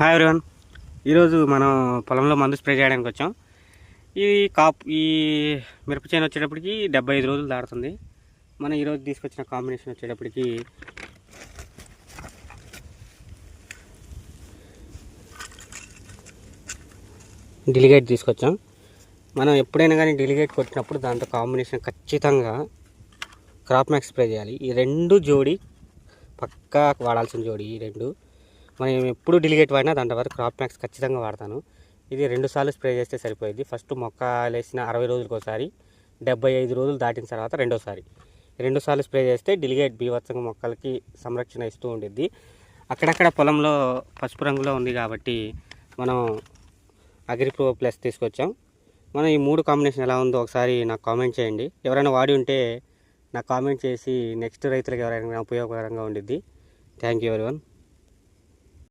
Hi everyone. ఈరోజు మనం పొలంలో మందు స్ప్రే చేయడానికి వచ్చాం. ఈ మిరప చేను వచ్చేటప్పటికి 75 రోజులు దాడుతుంది. మనం ఈరోజు తీసుకొచ్చిన కాంబినేషన్ వచ్చేటప్పటికి డిలిగేట్ తీసుకొచ్చాం. మనం ఎప్పుడైనా కానీ డిలిగేట్ కొట్టినప్పుడు దాంతో కాంబినేషన్ ఖచ్చితంగా క్రాప్ మ్యాక్స్ స్ప్రే చేయాలి. ఈ రెండు జోడి పక్కా వాడాల్సిన జోడి. ఈ రెండు మనం ఎప్పుడు డిలిగేట్ వాడినా దాంట్లో వరకు క్రాప్ మ్యాక్స్ ఖచ్చితంగా వాడతాను. ఇది 2 సార్లు స్ప్రే చేస్తే సరిపోయింది. ఫస్ట్ మొక్క వేసిన 60 రోజులకు ఒకసారి, 75 రోజులు దాటిన తర్వాత రెండోసారి. 2 సార్లు స్ప్రే చేస్తే డిలిగేట్ బీభత్సంగా మొక్కలకి సంరక్షణ ఇస్తూ ఉండిద్ది. అక్కడక్కడ పొలంలో పసుపు రంగులో ఉంది కాబట్టి మనం అగ్రిప్రో ప్లస్ తీసుకొచ్చాం. మనం ఈ 3 కాంబినేషన్ ఎలా ఉందో ఒకసారి నాకు కామెంట్ చేయండి. ఎవరైనా వాడి ఉంటే నాకు కామెంట్ చేసి నెక్స్ట్ రైతులకు ఎవరైనా ఉపయోగకరంగా ఉండిద్ది. Thank you everyone.